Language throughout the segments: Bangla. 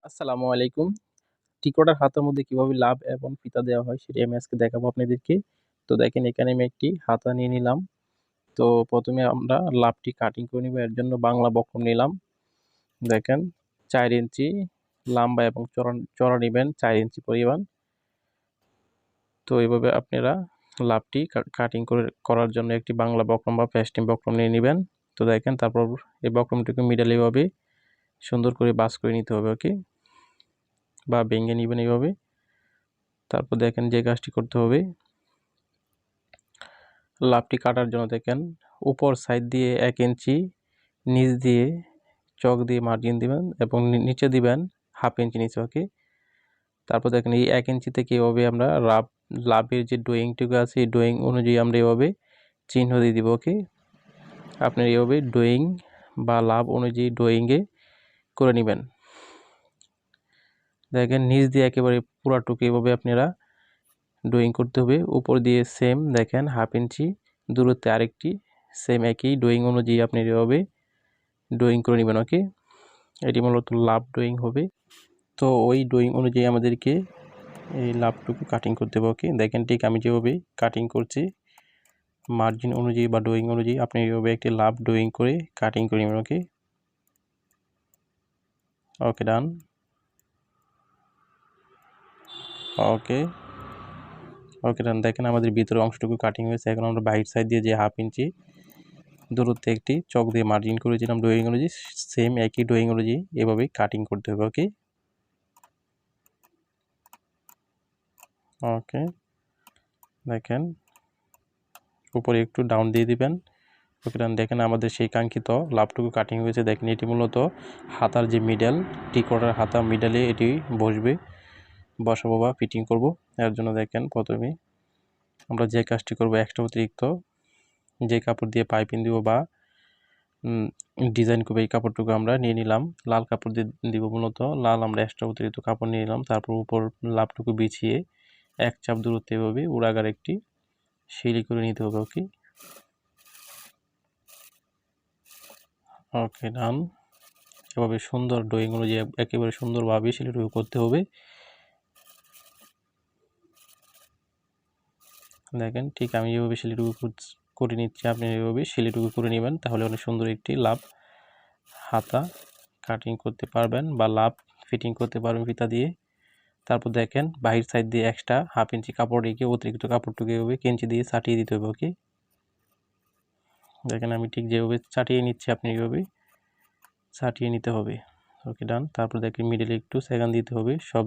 আসসালামু আলাইকুম। টিকোটার হাতার মধ্যে কিভাবে লাভ এবং ফিতা দেওয়া হয় সেটি আমি আজকে দেখাবো আপনাদেরকে। তো দেখেন এখানে আমি একটি হাতা নিয়ে নিলাম। তো প্রথমে আমরা লাভটি কাটিং করে নিব। এর জন্য বাংলা বক্রম নিলাম। দেখেন 4 ইঞ্চি লম্বা এবং চড়া নেবেন 4 ইঞ্চি পরিমাণ। তো এইভাবে আপনারা লাভটি কাটিং করার জন্য একটি বাংলা বক্রম বা ফেস্টিং বক্রম নিয়ে নেবেন। তো দেখেন তারপর এই বক্রমটিকে মিডলে এভাবে সুন্দর করে বাস করে নিতে হবে, ওকে, বা ভেঙে নেবেন এইভাবে। তারপর দেখেন যে কাজটি করতে হবে, লাভটি কাটার জন্য দেখেন উপর সাইড দিয়ে 1 ইঞ্চি, নিচ দিয়ে চক দিয়ে মার্জিন দিবেন এবং নিচে দিবেন হাফ ইঞ্চি নিচে, ওকে। তারপর দেখেন এই 1 ইঞ্চি থেকে এভাবে আমরা লাভের যে ড্রয়িংটুকু আছে এই ড্রয়িং অনুযায়ী আমরা এভাবে চিহ্ন দিয়ে দিব, ওকে। আপনার এভাবে ড্রয়িং বা লাভ অনুযায়ী ড্রয়িংয়ে করে নেবেন। দেখেন নিচ দিয়ে একেবারে পুরাটুকু এভাবে আপনারা ড্রয়িং করতে হবে। উপর দিয়ে সেম দেখেন হাফ ইঞ্চি দূরত্বে আরেকটি সেম একই ড্রয়িং অনুযায়ী আপনি এভাবে ড্রয়িং করে নেবেন, ওকে। এটি মূলত লাভ ড্রয়িং হবে। তো ওই ড্রয়িং অনুযায়ী আমাদেরকে এই লাভটুকু কাটিং করতে হবে, ওকে। দেখেন ঠিক আমি যেভাবে কাটিং করছি মার্জিন অনুযায়ী বা ড্রয়িং অনুযায়ী আপনি এভাবে একটি লাভ ড্রয়িং করে কাটিং করে নেবেন, ওকে। ওকে, ডান। ওকে ওকে ডান। দেখেন আমাদের ভিতরের অংশটুকু কাটিং হয়েছে। এখন আমরা বাইরের সাইড দিয়ে যে হাফ ইঞ্চি দূরত্বে একটি চক দিয়ে মার্জিন করেছিলাম ড্রয়িং অনুযায়ী, সেম একই ড্রয়িং অনুযায়ী এভাবেই কাটিং করতে হবে, ওকে। ওকে, দেখেন উপরে একটু ডাউন দিয়ে দিবেন, ওকে ডান। দেখেন আমাদের সেই কাঙ্ক্ষিত লাভটুকু কাটিং হয়েছে। দেখেন এটি মূলত হাতার যে মিডল, টি-কোটার হাতা মিডলে এটি বসাবো বা ফিটিং করব। এর জন্য দেখেন প্রথমে আমরা যে কাজটি করব, এক্সট্রা অতিরিক্ত যে কাপড় দিয়ে পাইপিং দিব বা ডিজাইন করবে এই কাপড়টুকু আমরা নিয়ে নিলাম। লাল কাপড় দিয়ে দিব, মূলত লাল আমরা এক্সট্রা অতিরিক্ত কাপড় নিয়ে নিলাম। তারপর উপর লাভটুকু বিছিয়ে এক চাপ দূরত্বে এভাবে উড়াগার একটি সিলি করে নিতে হবে, ওকে। ওকে, ডান। এভাবে সুন্দর ড্রয়িং অনুযায়ী একেবারে সুন্দরভাবে সিলিটুকু করতে হবে। দেখেন ঠিক আমি এভাবে সিলিটুকু করে নিচ্ছি, আপনি এভাবে সিলিটুকু করে নেবেন। তাহলে অনেক সুন্দর একটি লাভ হাতা কাটিং করতে পারবেন বা লাভ ফিটিং করতে পারবেন ফিতা দিয়ে। তারপর দেখেন বাহির সাইড দিয়ে এক্সট্রা হাফ ইঞ্চি কাপড় রেখে অতিরিক্ত কাপড়টুকু এভাবে কেঞ্চি দিয়ে ছাটিয়ে দিতে হবে, ওকে। দেখেন আমি ঠিক যেভাবে ছাটিয়ে নিচ্ছি আপনি এইভাবে ছাটিয়ে নিতে হবে, ওকে, ডান। তারপর দেখেন মিডলে একটু সেকেন্ড দিতে হবে, সব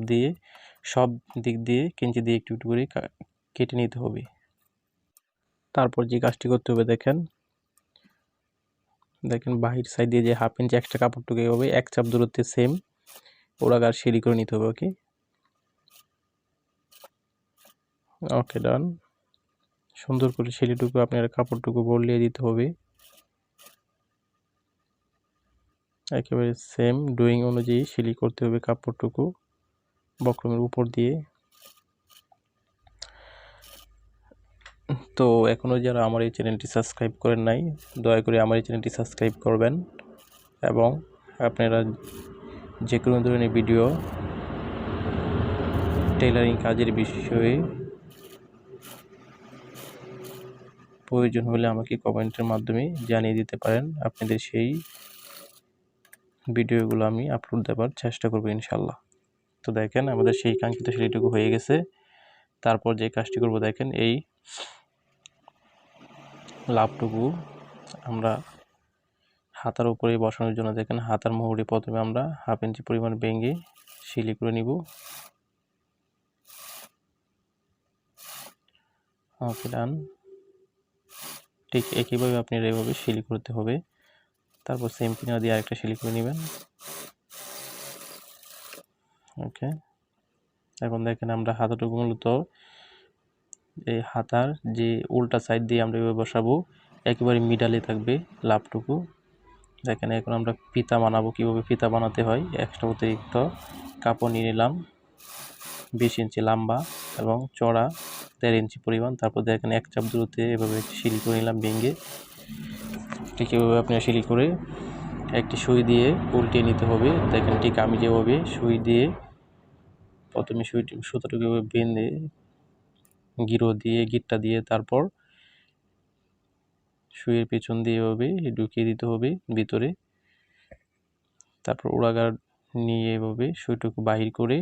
দিক দিয়ে কেঞ্চি দিয়ে একটু একটু করে কেটে নিতে হবে। তারপর যে কাজটি করতে হবে দেখেন বাহির সাইড দিয়ে যে হাফ ইঞ্চি এক্সট্রা কাপড়টুকু এভাবে এক চাপ দূরত্বে সেম ওরাগার সিলি করে নিতে হবে, ওকে। ওকে, ডান। সুন্দর করে সিলিটুকু আপনার কাপড়টুকু বলিয়ে দিতে হবে, একেবারে সেম ড্রয়িং অনুযায়ী সিলি করতে হবে কাপড়টুকু বক্রমের উপর দিয়ে। তো এখনও যারা আমার এই চ্যানেলটি সাবস্ক্রাইব করেন নাই, দয়া করে আমার এই চ্যানেলটি সাবস্ক্রাইব করবেন এবং আপনারা যে কোনো ধরনের ভিডিও টেইলারিং কাজের বিষয়ে প্রয়োজন হলে আমাকে কমেন্টের মাধ্যমে জানিয়ে দিতে পারেন। আপনাদের সেই ভিডিওগুলো আমি আপলোড দেওয়ার চেষ্টা করব ইনশাল্লাহ। তো দেখেন আমাদের সেই কাঙ্ক্ষিত সিলিটুকু হয়ে গেছে। তারপর যে কাজটি করব দেখেন এই লাভটুকু আমরা হাতার উপরে বসানোর জন্য দেখেন হাতার মোহরে প্রথমে আমরা হাফ ইঞ্চি পরিমাণ ভেঙে সিলি করে নিব, ওকে, ডান। ঠিক একইভাবে আপনি এভাবে সিলি করতে হবে। তারপর সেম কিনারা দিয়ে আরেকটা সিলি করে নেবেন, ওকে। এখন দেখেন আমরা হাতাটুকু মূলত এই হাতার যে উল্টা সাইড দিয়ে আমরা এভাবে বসাবো, একেবারে মিডালে থাকবে লাভটুকু। দেখেন এখন আমরা ফিতা বানাবো, কীভাবে ফিতা বানাতে হয়। এক্সট্রা অতিরিক্ত কাপড় নিয়ে নিলাম 20 ইঞ্চি লম্বা এবং চড়া 1.5 ইঞ্চি পরিমাণ। তারপর দেখেন এক চাপ দূরত্বে এভাবে সিলি করে নিলাম ভেঙে। ঠিক এভাবে আপনারা সিলি করে একটি সুই দিয়ে উল্টিয়ে নিতে হবে। দেখেন ঠিক আমি যেভাবে সুই দিয়ে প্রথমে সুতাটুকু বেঁধে গিঁটটা দিয়ে তারপর সুইয়ের পেছন দিয়ে এভাবে ঢুকিয়ে দিতে হবে ভিতরে। তারপর উড়াগার নিয়ে এভাবে সুইটুকু বাহির করে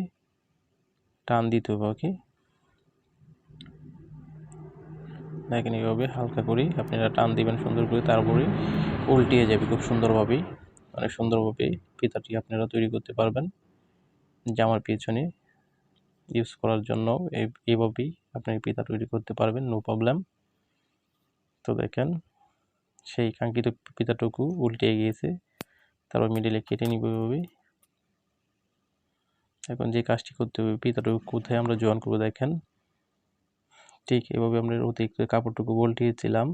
টান দিতে হবে। ওকে, দেখেন এইভাবে হালকা করে আপনারা টান দিবেন সুন্দর করে, তারপরে উল্টিয়ে যাবে খুব সুন্দরভাবে। অনেক সুন্দরভাবে ফিতাটি আপনারা তৈরি করতে পারবেন জামার পেছনে ইউজ করার জন্য। এইভাবেই আপনি ফিতা তৈরি করতে পারবেন, নো প্রবলেম। তো দেখেন সেই কাঙ্ক্ষিত ফিতাটুকু উল্টে গিয়েছে, তারপর মিডিলে কেটে নিব এভাবে। এখন যে কাজটি করতে হবে, ফিতাটুকু কোথায় আমরা জয়েন করবো, দেখেন ঠিক এভাবে আমরা অতিরিক্ত কাপড়টুকু উল্টিয়েছিলাম,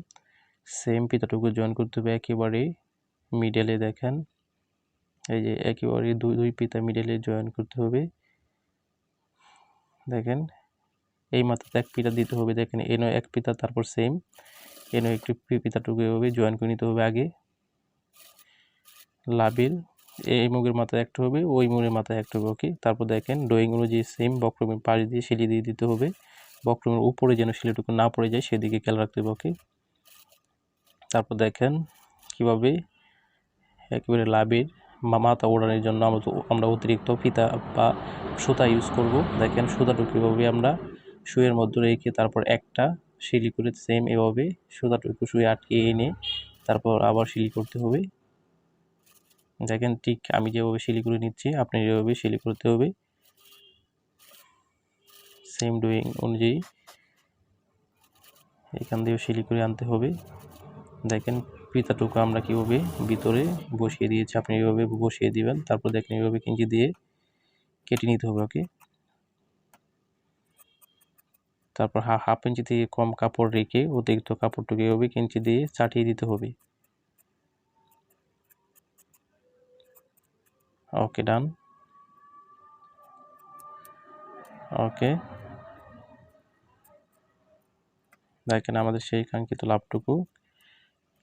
সেম ফিতাটুকু জয়েন করতে হবে একেবারে মিডলে। দেখেন এই যে একেবারে দুই ফিতা মিডলে জয়েন করতে হবে। দেখেন এই মাথাতে এক ফিতা দিতে হবে। দেখেন এনো এক ফিতা, তারপর সেম এনো একটি ফিতাটুকু এভাবে জয়েন করে নিতে হবে আগে। লাভের এই মুগের মাথায় একটা হবে, ওই মুগের মাথায় একটা হবে। ওকে, তারপর দেখেন ড্রয়িং অনুযায়ী সেম বক্রমের পাশ দিয়ে সিলি দিয়ে দিতে হবে। বক্রমের উপরে যেন সিলিটুকু না পড়ে যায় সেদিকে খেয়াল রাখতে হবে। ওকে, তারপর দেখেন কিভাবে একেবারে লাভের মাথা ওড়ানোর জন্য আমরা অতিরিক্ত ফিতা বা সুতা ইউজ করব। দেখেন সুতাটুকু কীভাবে আমরা সুইয়ের মধ্যে রেখে তারপর একটা সিলি করে সেম এভাবে সুতাটুকু সুই আটকে এনে তারপর আবার সিলি করতে হবে। দেখেন ঠিক আমি যেভাবে সিলি করে নিচ্ছি আপনি যেভাবে সিলি করতে হবে, সেম ডুইং অনুযায়ী এখান দিয়েও সিলি করে আনতে হবে। দেখেন ফিতাটুকু আমরা কীভাবে ভিতরে বসিয়ে দিয়েছি, আপনি এইভাবে বসিয়ে দিবেন। তারপর দেখেন এইভাবে কিঞ্চি দিয়ে কেটে নিতে হবে। ওকে, তারপর হাফ ইঞ্চি থেকে কম কাপড় রেখে অতিরিক্ত কাপড়টুকু এভাবে কিঞ্চি দিয়ে চাটিয়ে দিতে হবে। ওকে, ডান। ওকে, দেখেন আমাদের সেই কাঙ্ক্ষিত লাভটুকু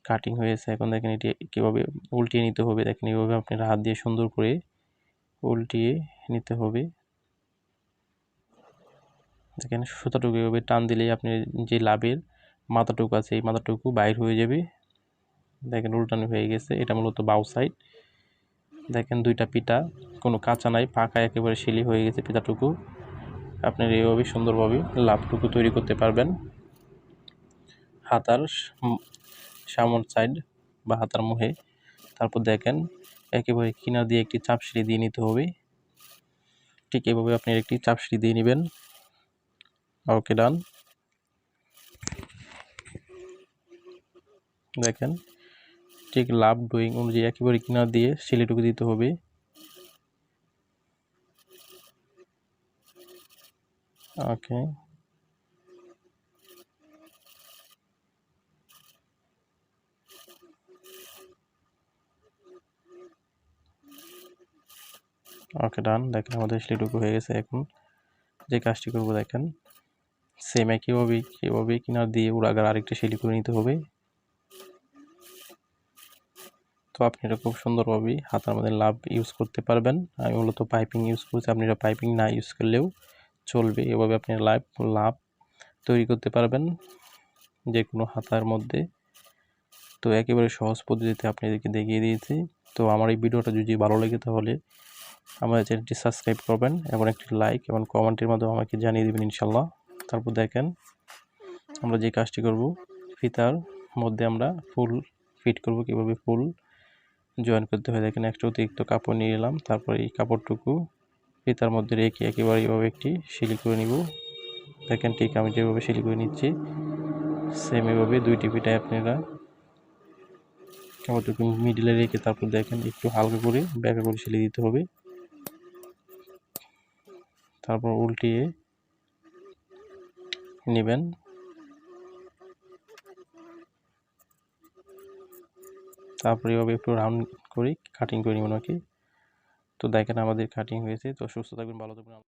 কাটিং হয়েছে। এখন দেখেন এটি কীভাবে উল্টিয়ে নিতে হবে। দেখেন এইভাবে আপনার হাত দিয়ে সুন্দর করে উল্টিয়ে নিতে হবে। দেখেন সুতাটুকু এভাবে টান দিলেই আপনি যে লাভের মাথাটুকু আছে এই মাথাটুকু বাইর হয়ে যাবে। দেখেন উল্টানো হয়ে গেছে, এটা মূলত বাউ সাইড। দেখেন দুইটা পিঠা কোনো কাঁচা নাই, পাকা একেবারে শিলি হয়ে গেছে পিঠাটুকু। আপনার এইভাবে সুন্দরভাবে লাভটুকু তৈরি করতে পারবেন হাতার সামন সাইড বা হাতার মুখে। তারপর দেখেন একেবারে কিনার দিয়ে একটি চাপ সিঁড়ি দিয়ে নিতে হবে। ঠিক এভাবে আপনি একটি চাপ সিঁড়ি দিয়ে নেবেন। ওকে, ডান। দেখেন ঠিক লাভ ডুইং অনুযায়ী একেবারে কিনার দিয়ে সিলিটুকু দিতে হবে। ওকে, ওকে, ডান। দেখেন আমাদের সিলিটুকু হয়ে গেছে। এখন যে কাজটি করব দেখেন সেম একইভাবে কিনার দিয়ে উড়াগার আরেকটি সিলি করে নিতে হবে। তো আপনি এটা খুব সুন্দরভাবে হাতার মধ্যে লাভ ইউজ করতে পারবেন। আমি মূলত পাইপিং ইউজ করছি, আপনারা পাইপিং না ইউজ করলেও চলবে। এভাবে আপনি লাভ তৈরি করতে পারবেন যে কোনো হাতার মধ্যে। তো একেবারে সহজ পদ্ধতিতে আপনাদেরকে দেখিয়ে দিয়েছি। তো আমার এই ভিডিওটা যদি ভালো লাগে তাহলে আমার চ্যানেলটি সাবস্ক্রাইব করবেন এবং একটি লাইক এবং কমেন্টের মাধ্যমে আমাকে জানিয়ে দেবেন ইনশাল্লাহ। তারপর দেখেন আমরা যে কাজটি করব, ফিতার মধ্যে আমরা ফুল ফিট করব। কীভাবে ফুল জয়েন করতে হয় দেখেন একটা অতিরিক্ত কাপড় নিয়ে এলাম, তারপর এই কাপড়টুকু ফিতার মধ্যে রেখে একেবারে এইভাবে একটি সিলি করে নিব। দেখেন ঠিক আমি যেভাবে সিলি করে নিচ্ছি সেম এভাবে দুইটি ফিতায় আপনারা কাপড়টুকু মিডিলে রেখে তারপর দেখেন একটু হালকা করে ব্যাকা করে সিলি দিতে হবে। তারপর উল্টিয়ে নেবেন। তারপরে এভাবে একটু রাউন্ড করে কাটিং করে নেবেন। ওকে, তো দেখেন আমাদের কাটিং হয়েছে। তো সুস্থ থাকবেন, ভালো থাকবেন।